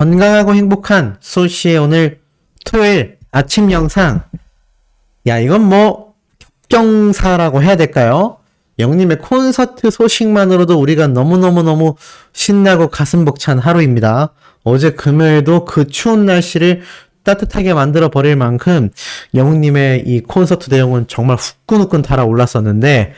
건강하고 행복한 소시의 오늘 토요일 아침 영상. 야, 이건 뭐 격정사라고 해야 될까요? 영님의 콘서트 소식만으로도 우리가 너무너무너무 신나고 가슴 벅찬 하루입니다. 어제 금요일도 그 추운 날씨를 따뜻하게 만들어 버릴 만큼 영님의 이 콘서트 내용은 정말 후끈후끈 달아올랐었는데,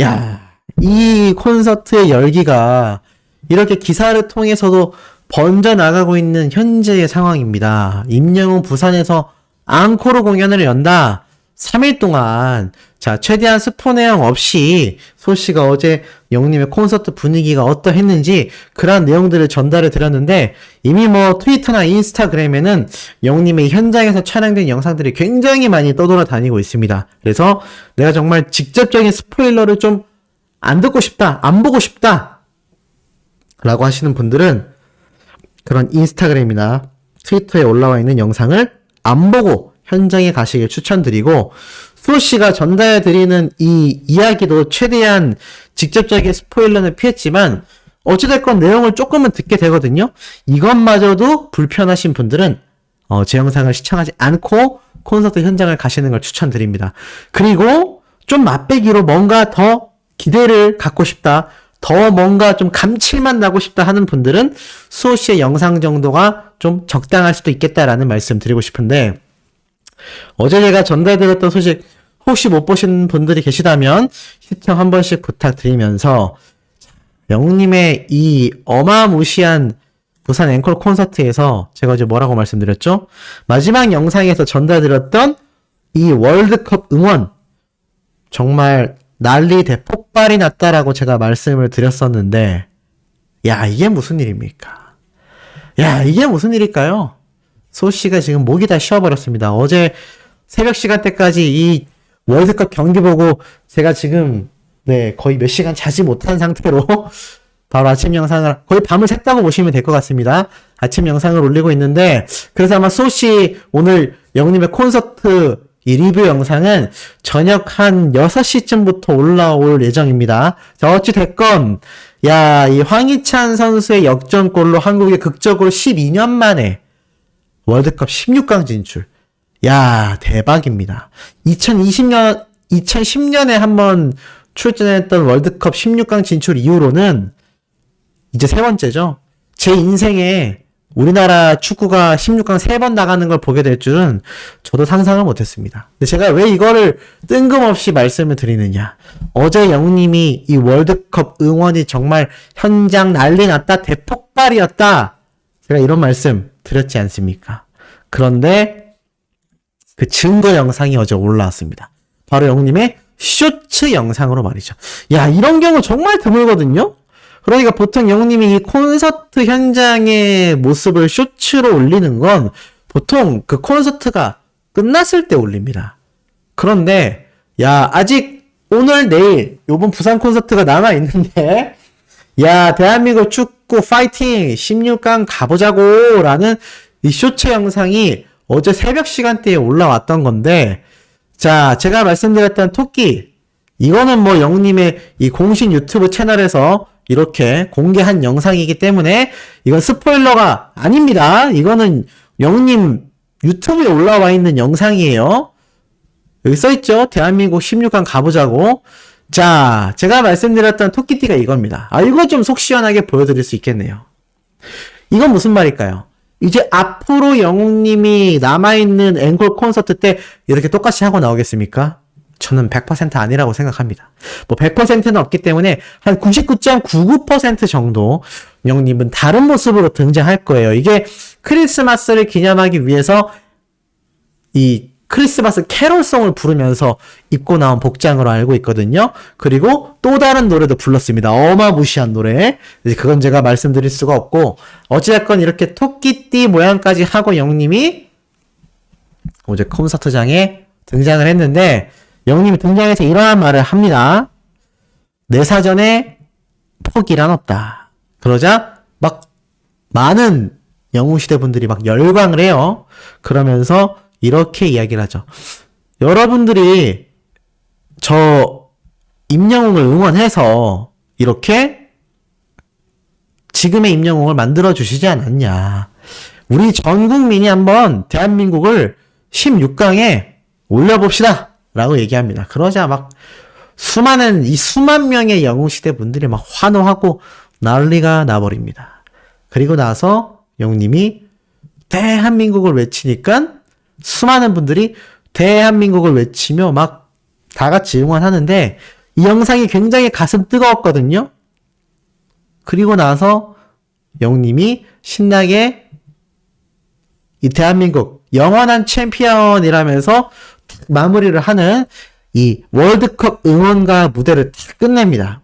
야, 이 콘서트의 열기가 이렇게 기사를 통해서도 번져나가고 있는 현재의 상황입니다. 임영웅 부산에서 앙코르 공연을 연다. 3일 동안 자 최대한 스포 내용 없이 소씨가 어제 영님의 콘서트 분위기가 어떠했는지 그러한 내용들을 전달해 드렸는데, 이미 뭐 트위터나 인스타그램에는 영님의 현장에서 촬영된 영상들이 굉장히 많이 떠돌아다니고 있습니다. 그래서 내가 정말 직접적인 스포일러를 좀 안 듣고 싶다, 안 보고 싶다 라고 하시는 분들은 그런 인스타그램이나 트위터에 올라와 있는 영상을 안 보고 현장에 가시길 추천드리고, 수호씨가 전달해드리는 이 이야기도 최대한 직접적인 스포일러는 피했지만 어찌됐건 내용을 조금은 듣게 되거든요. 이것마저도 불편하신 분들은 제 영상을 시청하지 않고 콘서트 현장을 가시는 걸 추천드립니다. 그리고 좀 맛배기로 뭔가 더 기대를 갖고 싶다, 더 뭔가 좀 감칠맛 나고 싶다 하는 분들은 수호씨의 영상 정도가 좀 적당할 수도 있겠다라는 말씀 드리고 싶은데, 어제 제가 전달드렸던 소식 혹시 못 보신 분들이 계시다면 시청 한 번씩 부탁드리면서, 영님의 이 어마무시한 부산 앵콜 콘서트에서 제가 어제 뭐라고 말씀드렸죠? 마지막 영상에서 전달드렸던 이 월드컵 응원 정말 난리 대폭발이 났다라고 제가 말씀을 드렸었는데, 야, 이게 무슨 일입니까? 야, 이게 무슨 일일까요? 소씨가 지금 목이 다 쉬어버렸습니다. 어제 새벽 시간대까지 이 월드컵 경기 보고 제가 지금 거의 몇 시간 자지 못한 상태로 바로 아침 영상을 거의 밤을 샜다고 보시면 될 것 같습니다. 아침 영상을 올리고 있는데, 그래서 아마 소씨 오늘 영님의 콘서트 이 리뷰 영상은 저녁 한 6시쯤부터 올라올 예정입니다. 자, 어찌됐건 야, 이 황희찬 선수의 역전골로 한국이 극적으로 12년 만에 월드컵 16강 진출. 야, 대박입니다. 2010년에 한번 출전했던 월드컵 16강 진출 이후로는 이제 세 번째죠. 제 인생에 우리나라 축구가 16강 3번 나가는 걸 보게 될 줄은 저도 상상을 못했습니다. 근데 제가 왜 이거를 뜬금없이 말씀을 드리느냐. 어제 영님이 이 월드컵 응원이 정말 현장 난리 났다, 대폭발이었다, 제가 이런 말씀 드렸지 않습니까? 그런데 그 증거 영상이 어제 올라왔습니다. 바로 영님의 쇼츠 영상으로 말이죠. 야, 이런 경우 정말 드물거든요? 그러니까 보통 영님이 이 콘서트 현장의 모습을 쇼츠로 올리는 건 보통 그 콘서트가 끝났을 때 올립니다. 그런데 야, 아직 오늘 내일 요번 부산 콘서트가 남아있는데, 야, 대한민국 축구 파이팅 16강 가보자고 라는 이 쇼츠 영상이 어제 새벽 시간대에 올라왔던 건데, 자, 제가 말씀드렸던 토끼, 이거는 뭐 영님의 이 공식 유튜브 채널에서 이렇게 공개한 영상이기 때문에 이건 스포일러가 아닙니다. 이거는 영님 유튜브에 올라와 있는 영상이에요. 여기 써있죠? 대한민국 16강 가보자고. 자, 제가 말씀드렸던 토끼띠가 이겁니다. 아, 이거 좀 속 시원하게 보여드릴 수 있겠네요. 이건 무슨 말일까요? 이제 앞으로 영웅님이 남아있는 앵콜 콘서트 때 이렇게 똑같이 하고 나오겠습니까? 저는 100% 아니라고 생각합니다. 뭐 100%는 없기 때문에 한 99.99% 정도 영웅님은 다른 모습으로 등장할 거예요. 이게 크리스마스를 기념하기 위해서 이 크리스마스 캐롤송을 부르면서 입고 나온 복장으로 알고 있거든요. 그리고 또 다른 노래도 불렀습니다. 어마무시한 노래. 그건 제가 말씀드릴 수가 없고, 어찌됐건 이렇게 토끼띠 모양까지 하고 영님이 어제 콘서트장에 등장을 했는데, 영님이 등장해서 이러한 말을 합니다. 내 사전에 포기란 없다. 그러자 막 많은 영웅시대 분들이 막 열광을 해요. 그러면서 이렇게 이야기를 하죠. 여러분들이 저 임영웅을 응원해서 이렇게 지금의 임영웅을 만들어 주시지 않았냐. 우리 전 국민이 한번 대한민국을 16강에 올려봅시다. 라고 얘기합니다. 그러자 막 수만 명의 영웅시대 분들이 막 환호하고 난리가 나버립니다. 그리고 나서 영웅님이 대한민국을 외치니까 수많은 분들이 대한민국을 외치며 막 다 같이 응원하는데 이 영상이 굉장히 가슴 뜨거웠거든요. 그리고 나서 영웅님이 신나게 이 대한민국 영원한 챔피언이라면서 마무리를 하는 이 월드컵 응원가 무대를 딱 끝냅니다.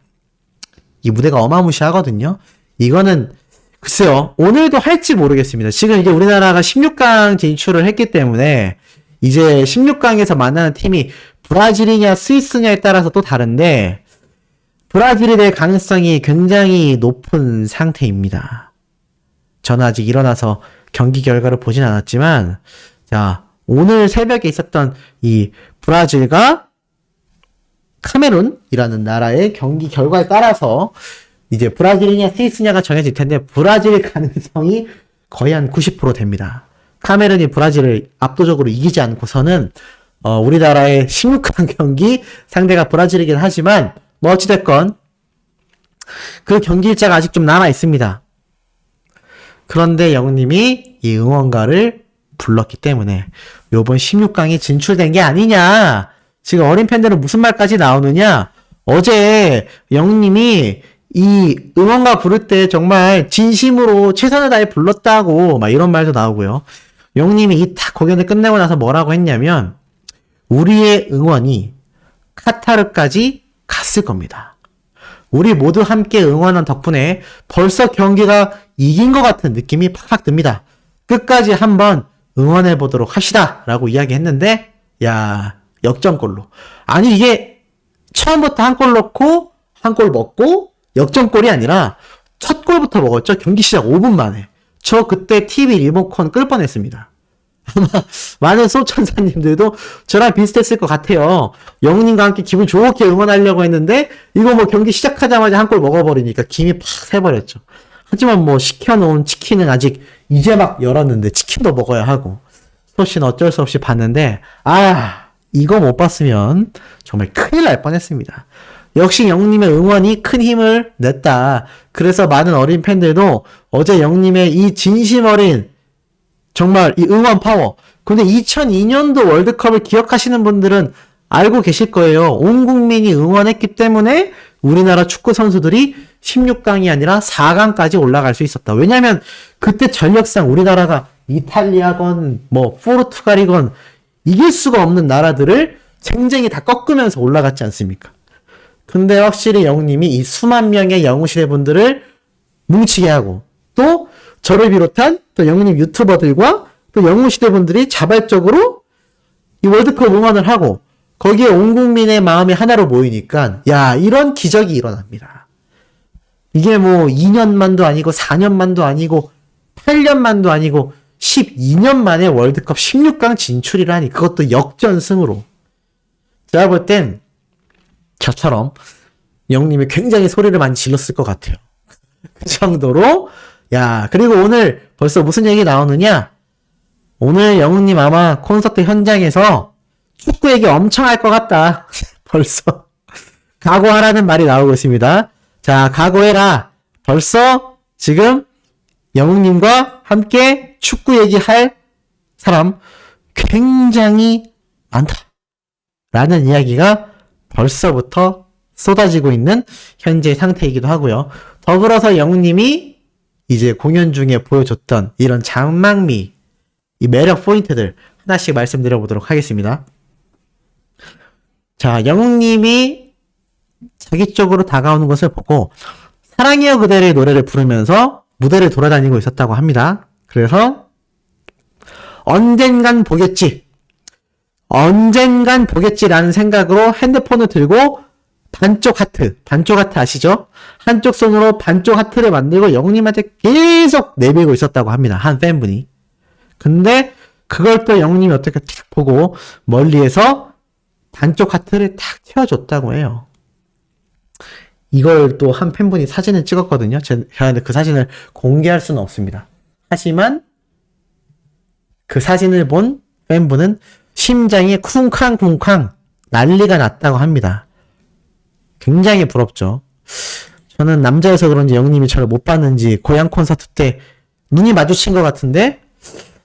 이 무대가 어마무시하거든요. 이거는 글쎄요, 오늘도 할지 모르겠습니다. 지금 이제 우리나라가 16강 진출을 했기 때문에 이제 16강에서 만나는 팀이 브라질이냐 스위스냐에 따라서 또 다른데 브라질이 될 가능성이 굉장히 높은 상태입니다. 저는 아직 일어나서 경기 결과를 보진 않았지만, 자, 오늘 새벽에 있었던 이 브라질과 카메룬이라는 나라의 경기 결과에 따라서 이제 브라질이냐 스위스냐가 정해질 텐데 브라질 가능성이 거의 한 90% 됩니다. 카메룬이 브라질을 압도적으로 이기지 않고서는 우리나라의 16강 경기 상대가 브라질이긴 하지만 뭐 어찌됐건 그 경기 일자가 아직 좀 남아 있습니다. 그런데 영웅님이 이 응원가를 불렀기 때문에 요번 16강이 진출된 게 아니냐. 지금 어린 팬들은 무슨 말까지 나오느냐. 어제 영웅님이 이 응원가 부를 때 정말 진심으로 최선을 다해 불렀다고 막 이런 말도 나오고요. 영웅님이 이 딱 공연을 끝내고 나서 뭐라고 했냐면 우리의 응원이 카타르까지 갔을 겁니다. 우리 모두 함께 응원한 덕분에 벌써 경기가 이긴 것 같은 느낌이 팍팍 듭니다. 끝까지 한번 응원해 보도록 합시다 라고 이야기했는데 야, 역전골로. 아니 이게 처음부터 한 골 넣고 한 골 먹고 역전골이 아니라 첫 골부터 먹었죠. 경기 시작 5분 만에. 저 그때 TV 리모컨 끌 뻔했습니다. 아마 많은 소천사님들도 저랑 비슷했을 것 같아요. 영웅님과 함께 기분 좋게 응원하려고 했는데 이거 뭐 경기 시작하자마자 한 골 먹어버리니까 김이 팍 새버렸죠. 하지만 뭐 시켜놓은 치킨은 아직 이제 막 열었는데 치킨도 먹어야 하고 소신 어쩔 수 없이 봤는데 이거 못 봤으면 정말 큰일 날 뻔했습니다. 역시 영웅님의 응원이 큰 힘을 냈다. 그래서 많은 어린 팬들도 어제 영웅님의 이 진심 어린 정말 이 응원 파워. 근데 2002년도 월드컵을 기억하시는 분들은 알고 계실 거예요. 온 국민이 응원했기 때문에 우리나라 축구 선수들이 16강이 아니라 4강까지 올라갈 수 있었다. 왜냐면 그때 전력상 우리나라가 이탈리아건 뭐 포르투갈이건 이길 수가 없는 나라들을 쟁쟁이 다 꺾으면서 올라갔지 않습니까? 근데 확실히 영웅님이 이 수만 명의 영웅시대 분들을 뭉치게 하고 또 저를 비롯한 또 영웅님 유튜버들과 또 영웅시대 분들이 자발적으로 이 월드컵 응원을 하고 거기에 온 국민의 마음이 하나로 모이니까 야, 이런 기적이 일어납니다. 이게 뭐 2년만도 아니고 4년만도 아니고 8년만도 아니고 12년 만에 월드컵 16강 진출이라니 그것도 역전승으로. 제가 볼 땐 저처럼 영웅님이 굉장히 소리를 많이 질렀을 것 같아요. 그 정도로 야, 그리고 오늘 벌써 무슨 얘기 나오느냐? 오늘 영웅님 아마 콘서트 현장에서 축구 얘기 엄청 할 것 같다. 벌써 각오하라는 말이 나오고 있습니다. 자, 각오해라. 벌써 지금 영웅님과 함께 축구 얘기할 사람 굉장히 많다. 라는 이야기가 벌써부터 쏟아지고 있는 현재 상태이기도 하고요. 더불어서 영웅님이 이제 공연 중에 보여줬던 이런 장막미, 이 매력 포인트들 하나씩 말씀드려보도록 하겠습니다. 자, 영웅님이 자기 쪽으로 다가오는 것을 보고 사랑해요 그대의 노래를 부르면서 무대를 돌아다니고 있었다고 합니다. 그래서 언젠간 보겠지라는 생각으로 핸드폰을 들고 반쪽 하트 아시죠? 한쪽 손으로 반쪽 하트를 만들고 영웅님한테 계속 내밀고 있었다고 합니다. 한 팬분이. 근데 그걸 또 영웅님이 어떻게 탁 보고 멀리에서 반쪽 하트를 탁 튀어줬다고 해요. 이걸 또 한 팬분이 사진을 찍었거든요. 제가 그 사진을 공개할 수는 없습니다. 하지만 그 사진을 본 팬분은 심장이 쿵쾅쿵쾅 난리가 났다고 합니다. 굉장히 부럽죠. 저는 남자여서 그런지 영님이 저를 못 봤는지 고향 콘서트 때 눈이 마주친 것 같은데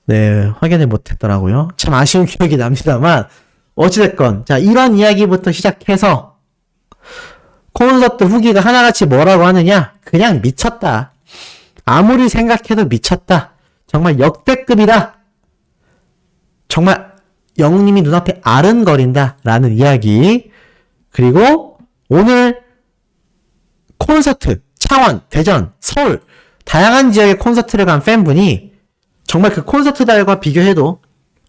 네, 확인을 못했더라고요. 참 아쉬운 기억이 납니다만 어찌됐건 자, 이런 이야기부터 시작해서 콘서트 후기가 하나같이 뭐라고 하느냐? 그냥 미쳤다. 아무리 생각해도 미쳤다. 정말 역대급이다. 정말 영님이 눈앞에 아른거린다 라는 이야기. 그리고 오늘 콘서트 창원, 대전, 서울 다양한 지역의 콘서트를 간 팬분이 정말 그 콘서트달과 비교해도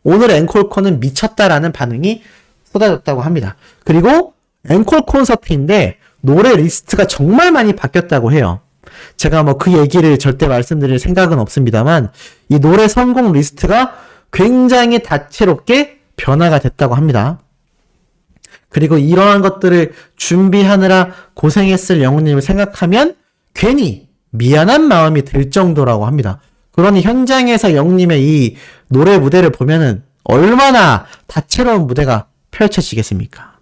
오늘 앵콜콘은 미쳤다라는 반응이 쏟아졌다고 합니다. 그리고 앵콜 콘서트인데 노래 리스트가 정말 많이 바뀌었다고 해요. 제가 뭐 그 얘기를 절대 말씀드릴 생각은 없습니다만 이 노래 성공 리스트가 굉장히 다채롭게 변화가 됐다고 합니다. 그리고 이러한 것들을 준비하느라 고생했을 영웅님을 생각하면 괜히 미안한 마음이 들 정도라고 합니다. 그러니 현장에서 영웅님의 이 노래 무대를 보면은 얼마나 다채로운 무대가 펼쳐지겠습니까?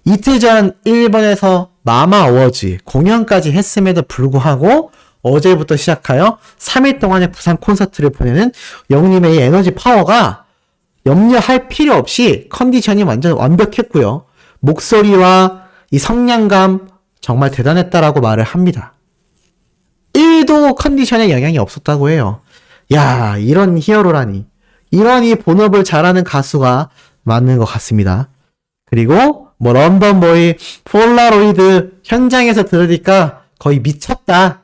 이틀 전 일본에서 마마 어워즈 공연까지 했음에도 불구하고 어제부터 시작하여 3일 동안의 부산 콘서트를 보내는 영웅님의 이 에너지 파워가 염려할 필요 없이 컨디션이 완전 완벽했고요. 목소리와 이 성량감 정말 대단했다라고 말을 합니다. 1도 컨디션에 영향이 없었다고 해요. 야, 이런 히어로라니. 이런 이 본업을 잘하는 가수가 맞는 것 같습니다. 그리고 뭐 런던보이, 폴라로이드 현장에서 들으니까 거의 미쳤다.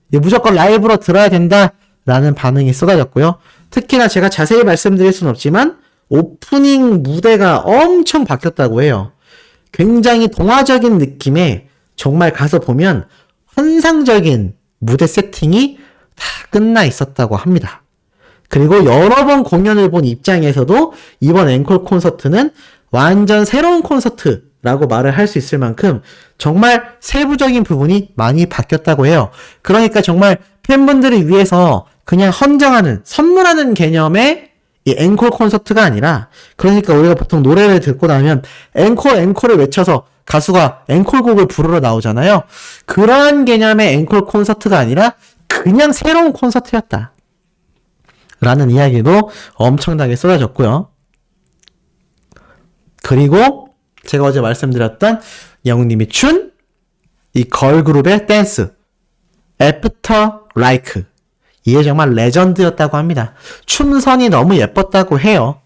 무조건 라이브로 들어야 된다. 라는 반응이 쏟아졌고요. 특히나 제가 자세히 말씀드릴 수는 없지만 오프닝 무대가 엄청 바뀌었다고 해요. 굉장히 동화적인 느낌의 정말 가서 보면 환상적인 무대 세팅이 다 끝나 있었다고 합니다. 그리고 여러 번 공연을 본 입장에서도 이번 앵콜 콘서트는 완전 새로운 콘서트라고 말을 할 수 있을 만큼 정말 세부적인 부분이 많이 바뀌었다고 해요. 그러니까 정말 팬분들을 위해서 그냥 헌정하는, 선물하는 개념의 이 앵콜 콘서트가 아니라, 그러니까 우리가 보통 노래를 듣고 나면 앵콜을 외쳐서 가수가 앵콜곡을 부르러 나오잖아요. 그러한 개념의 앵콜 콘서트가 아니라 그냥 새로운 콘서트였다. 라는 이야기도 엄청나게 쏟아졌고요. 그리고 제가 어제 말씀드렸던 영웅님이 춘 이 걸그룹의 댄스 After Like 이게 정말 레전드였다고 합니다. 춤선이 너무 예뻤다고 해요.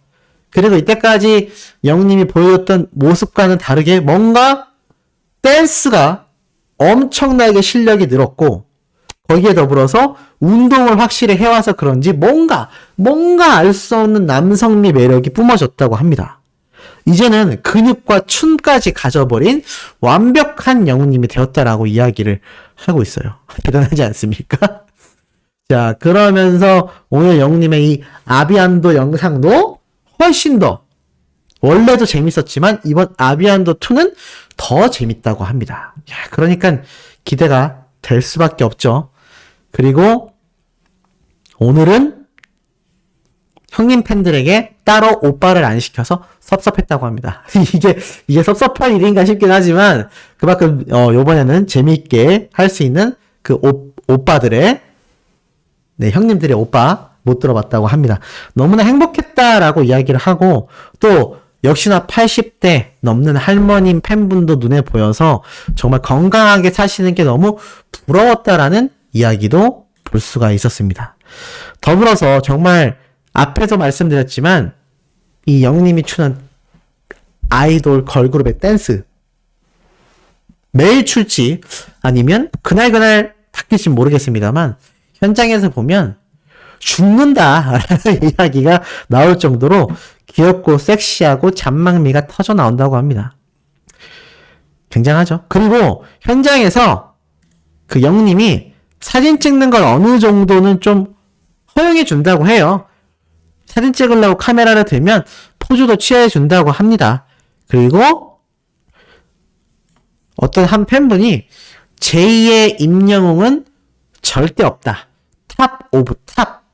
그리고 이때까지 영웅님이 보여줬던 모습과는 다르게 뭔가 댄스가 엄청나게 실력이 늘었고 거기에 더불어서 운동을 확실히 해와서 그런지 뭔가 알 수 없는 남성미 매력이 뿜어졌다고 합니다. 이제는 근육과 춤까지 가져버린 완벽한 영웅님이 되었다라고 이야기를 하고 있어요. 대단하지 않습니까? 자, 그러면서 오늘 영웅님의 이 아비안도 영상도 훨씬 더 원래도 재밌었지만 이번 아비안도 2는 더 재밌다고 합니다. 야, 그러니까 기대가 될 수밖에 없죠. 그리고 오늘은 형님 팬들에게 따로 오빠를 안 시켜서 섭섭했다고 합니다. 이게 섭섭한 일인가 싶긴 하지만 그만큼 요번에는 재미있게 할 수 있는 그 오빠들의 형님들의 오빠 못 들어봤다고 합니다. 너무나 행복했다라고 이야기를 하고 또 역시나 80대 넘는 할머님 팬분도 눈에 보여서 정말 건강하게 사시는 게 너무 부러웠다라는 이야기도 볼 수가 있었습니다. 더불어서 정말 앞에서 말씀드렸지만 이 영웅님이 추는 아이돌 걸그룹의 댄스 매일 출지 아니면 그날 바뀔지 모르겠습니다만 현장에서 보면 죽는다라는 이야기가 나올 정도로 귀엽고 섹시하고 잔망미가 터져 나온다고 합니다. 굉장하죠. 그리고 현장에서 그 영웅님이 사진 찍는 걸 어느 정도는 좀 허용해 준다고 해요. 사진 찍으려고 카메라를 들면 포즈도 취해 준다고 합니다. 그리고 어떤 한 팬분이 제2의 임영웅은 절대 없다. 탑 오브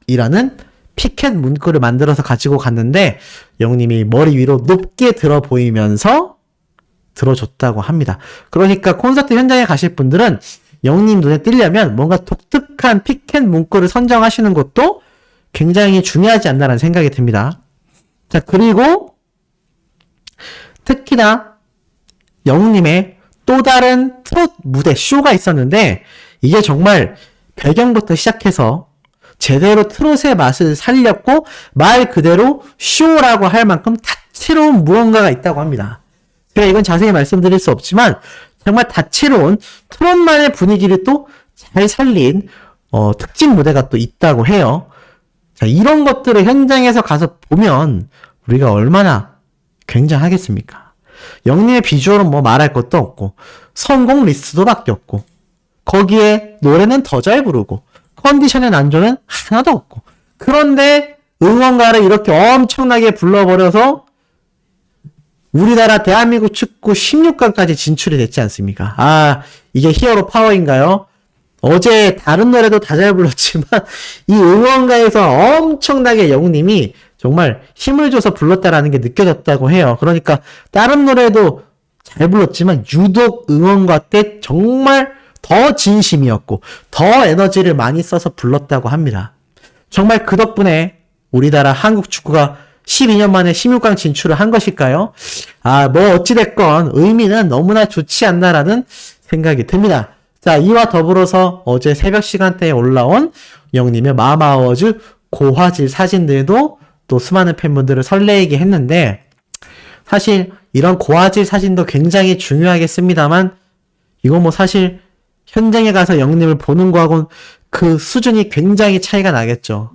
탑이라는 피켓 문구를 만들어서 가지고 갔는데 영님이 머리 위로 높게 들어 보이면서 들어줬다고 합니다. 그러니까 콘서트 현장에 가실 분들은 영님 눈에 띄려면 뭔가 독특한 피켓 문구를 선정하시는 것도 굉장히 중요하지 않나라는 생각이 듭니다. 자, 그리고 특히나 영웅님의 또 다른 트롯 무대 쇼가 있었는데 이게 정말 배경부터 시작해서 제대로 트롯의 맛을 살렸고 말 그대로 쇼라고 할 만큼 다채로운 무언가가 있다고 합니다. 제가 이건 자세히 말씀드릴 수 없지만 정말 다채로운 트롯만의 분위기를 또 잘 살린 특집 무대가 또 있다고 해요. 자, 이런 것들을 현장에서 가서 보면 우리가 얼마나 굉장하겠습니까? 영림의 비주얼은 뭐 말할 것도 없고 성공 리스트도 바뀌었고 거기에 노래는 더 잘 부르고 컨디션의 난조는 하나도 없고 그런데 응원가를 이렇게 엄청나게 불러버려서 우리나라 대한민국 축구 16강까지 진출이 됐지 않습니까? 아, 이게 히어로 파워인가요? 어제 다른 노래도 다 잘 불렀지만 이 응원가에서 엄청나게 영웅님이 정말 힘을 줘서 불렀다라는 게 느껴졌다고 해요. 그러니까 다른 노래도 잘 불렀지만 유독 응원가 때 정말 더 진심이었고 더 에너지를 많이 써서 불렀다고 합니다. 정말 그 덕분에 우리나라 한국 축구가 12년 만에 16강 진출을 한 것일까요? 아, 뭐 어찌됐건 의미는 너무나 좋지 않나라는 생각이 듭니다. 자, 이와 더불어서 어제 새벽 시간대에 올라온 영님의 마마어워즈 고화질 사진들도 또 수많은 팬분들을 설레게 했는데 사실 이런 고화질 사진도 굉장히 중요하겠습니다만 이거 뭐 사실 현장에 가서 영님을 보는 거하고는 그 수준이 굉장히 차이가 나겠죠.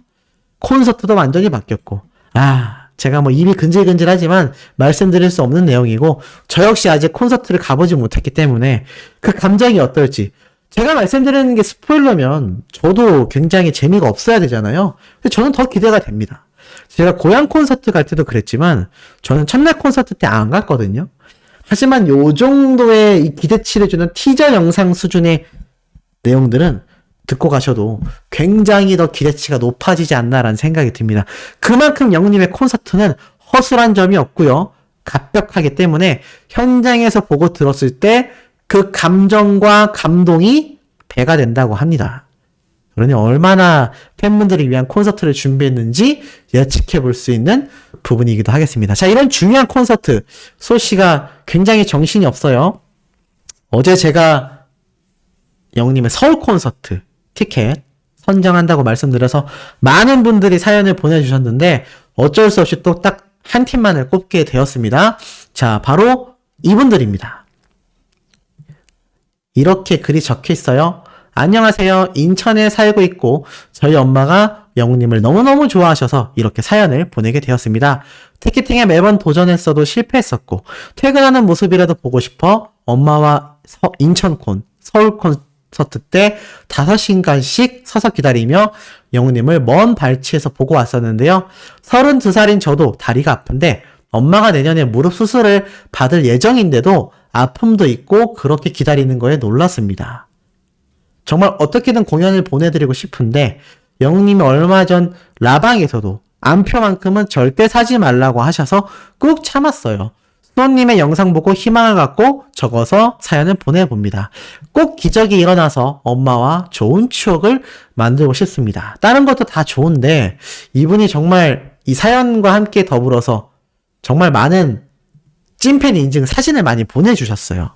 콘서트도 완전히 바뀌었고 제가 뭐 입이 근질근질하지만 말씀드릴 수 없는 내용이고 저 역시 아직 콘서트를 가보지 못했기 때문에 그 감정이 어떨지 제가 말씀드리는 게 스포일러면 저도 굉장히 재미가 없어야 되잖아요. 근데 저는 더 기대가 됩니다. 제가 고향 콘서트 갈 때도 그랬지만 저는 첫날 콘서트 때 안 갔거든요. 하지만 요 정도의 이 기대치를 주는 티저 영상 수준의 내용들은 듣고 가셔도 굉장히 더 기대치가 높아지지 않나라는 생각이 듭니다. 그만큼 영웅님의 콘서트는 허술한 점이 없고요. 갑벽하기 때문에 현장에서 보고 들었을 때 그 감정과 감동이 배가 된다고 합니다. 그러니 얼마나 팬분들을 위한 콘서트를 준비했는지 예측해 볼 수 있는 부분이기도 하겠습니다. 자, 이런 중요한 콘서트 소씨가 굉장히 정신이 없어요. 어제 제가 영웅님의 서울 콘서트 티켓 선정한다고 말씀드려서 많은 분들이 사연을 보내주셨는데 어쩔 수 없이 또 딱 한 팀만을 꼽게 되었습니다. 자, 바로 이분들입니다. 이렇게 글이 적혀 있어요. 안녕하세요. 인천에 살고 있고 저희 엄마가 영웅님을 너무너무 좋아하셔서 이렇게 사연을 보내게 되었습니다. 티켓팅에 매번 도전했어도 실패했었고 퇴근하는 모습이라도 보고 싶어 엄마와 인천콘, 서울콘 콘서트 때 5시간씩 서서 기다리며 영웅님을 먼 발치에서 보고 왔었는데요. 32살인 저도 다리가 아픈데 엄마가 내년에 무릎 수술을 받을 예정인데도 아픔도 있고 그렇게 기다리는 거에 놀랐습니다. 정말 어떻게든 공연을 보내드리고 싶은데 영웅님이 얼마 전 라방에서도 안표만큼은 절대 사지 말라고 하셔서 꾹 참았어요. 수호님의 영상 보고 희망을 갖고 적어서 사연을 보내봅니다. 꼭 기적이 일어나서 엄마와 좋은 추억을 만들고 싶습니다. 다른 것도 다 좋은데 이분이 정말 이 사연과 함께 더불어서 정말 많은 찐팬 인증 사진을 많이 보내주셨어요.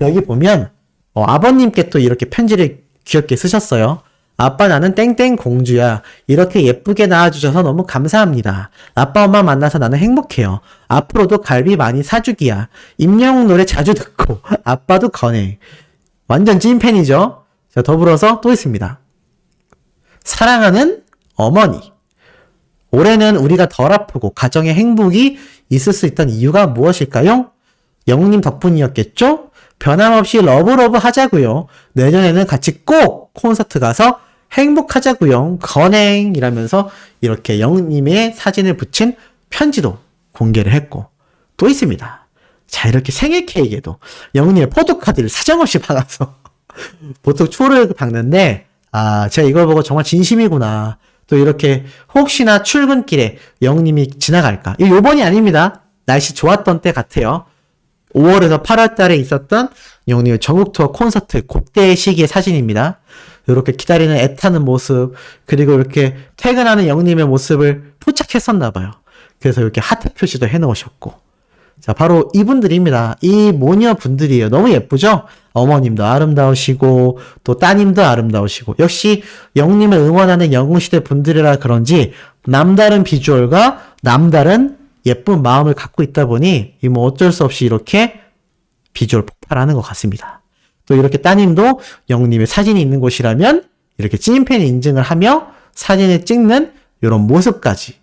여기 보면 아버님께 또 이렇게 편지를 귀엽게 쓰셨어요. 아빠 나는 땡땡 공주야. 이렇게 예쁘게 낳아주셔서 너무 감사합니다. 아빠 엄마 만나서 나는 행복해요. 앞으로도 갈비 많이 사주기야. 임영웅 노래 자주 듣고 아빠도 건해. 완전 찐팬이죠. 자, 더불어서 또 있습니다. 사랑하는 어머니. 올해는 우리가 덜 아프고 가정에 행복이 있을 수 있던 이유가 무엇일까요? 영웅님 덕분이었겠죠? 변함없이 러브러브 하자고요. 내년에는 같이 꼭 콘서트 가서 행복하자고요. 건행이라면서 이렇게 영웅님의 사진을 붙인 편지도 공개를 했고 또 있습니다. 자, 이렇게 생일 케이크에도 영웅님의 포토카드를 사정없이 박아서 보통 초를 박는데 제가 이걸 보고 정말 진심이구나. 또 이렇게 혹시나 출근길에 영님이 지나갈까. 이거 요번이 아닙니다. 날씨 좋았던 때 같아요. 5월에서 8월 달에 있었던 영님의 전국 투어 콘서트 그때 시기의 사진입니다. 이렇게 기다리는 애타는 모습, 그리고 이렇게 퇴근하는 영님의 모습을 포착했었나 봐요. 그래서 이렇게 하트 표시도 해놓으셨고. 자, 바로 이분들입니다. 이 모녀 분들이에요. 너무 예쁘죠? 어머님도 아름다우시고, 또 따님도 아름다우시고, 역시 영님을 응원하는 영웅시대 분들이라 그런지, 남다른 비주얼과 남다른 예쁜 마음을 갖고 있다 보니, 이 뭐 어쩔 수 없이 이렇게 비주얼 폭발하는 것 같습니다. 또 이렇게 따님도 영님의 사진이 있는 곳이라면, 이렇게 찐팬 인증을 하며 사진을 찍는 이런 모습까지.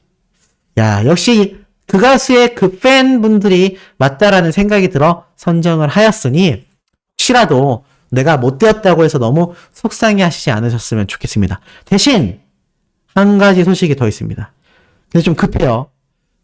야, 역시 그 가수의 그 팬분들이 맞다라는 생각이 들어 선정을 하였으니 혹시라도 내가 못 되었다고 해서 너무 속상해 하시지 않으셨으면 좋겠습니다. 대신 한 가지 소식이 더 있습니다. 근데 좀 급해요.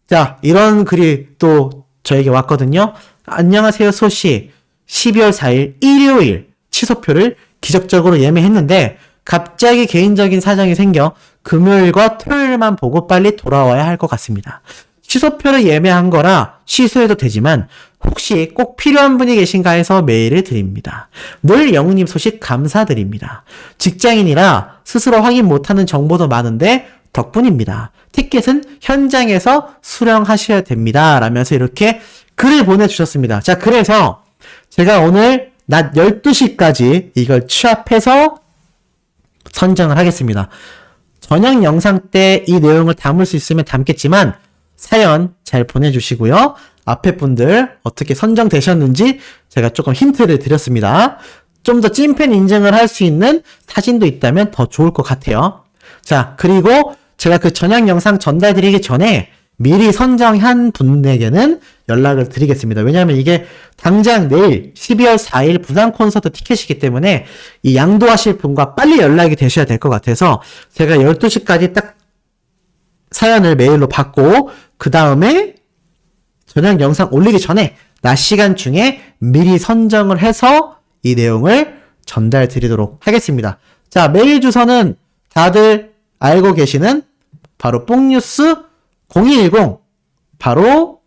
자, 이런 글이 또 저에게 왔거든요. 안녕하세요 소씨, 12월 4일 일요일 취소표를 기적적으로 예매했는데 갑자기 개인적인 사정이 생겨 금요일과 토요일만 보고 빨리 돌아와야 할 것 같습니다. 취소표를 예매한 거라 취소해도 되지만 혹시 꼭 필요한 분이 계신가 해서 메일을 드립니다. 늘 영웅님 소식 감사드립니다. 직장인이라 스스로 확인 못하는 정보도 많은데 덕분입니다. 티켓은 현장에서 수령하셔야 됩니다. 라면서 이렇게 글을 보내주셨습니다. 자, 그래서 제가 오늘 낮 12시까지 이걸 취합해서 선정을 하겠습니다. 저녁 영상 때 이 내용을 담을 수 있으면 담겠지만 사연 잘 보내주시고요. 앞에 분들 어떻게 선정되셨는지 제가 조금 힌트를 드렸습니다. 좀 더 찐팬 인증을 할 수 있는 사진도 있다면 더 좋을 것 같아요. 자, 그리고 제가 그 저녁 영상 전달드리기 전에 미리 선정한 분에게는 연락을 드리겠습니다. 왜냐하면 이게 당장 내일 12월 4일 부산 콘서트 티켓이기 때문에 이 양도하실 분과 빨리 연락이 되셔야 될 것 같아서 제가 12시까지 딱 사연을 메일로 받고 그 다음에 저녁 영상 올리기 전에 낮 시간 중에 미리 선정을 해서 이 내용을 전달 드리도록 하겠습니다. 자, 메일 주소는 다들 알고 계시는 바로 뽕뉴스 0210 바로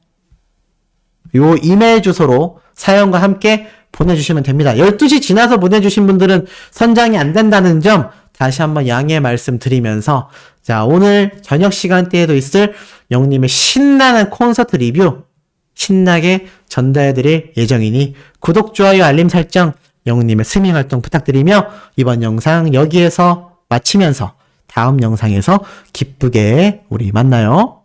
요 이메일 주소로 사연과 함께 보내주시면 됩니다. 12시 지나서 보내주신 분들은 선정이 안 된다는 점 다시 한번 양해 말씀드리면서 자, 오늘 저녁 시간대에도 있을 영님의 신나는 콘서트 리뷰 신나게 전달해드릴 예정이니 구독, 좋아요, 알림 설정 영님의 스밍 활동 부탁드리며 이번 영상 여기에서 마치면서 다음 영상에서 기쁘게 우리 만나요.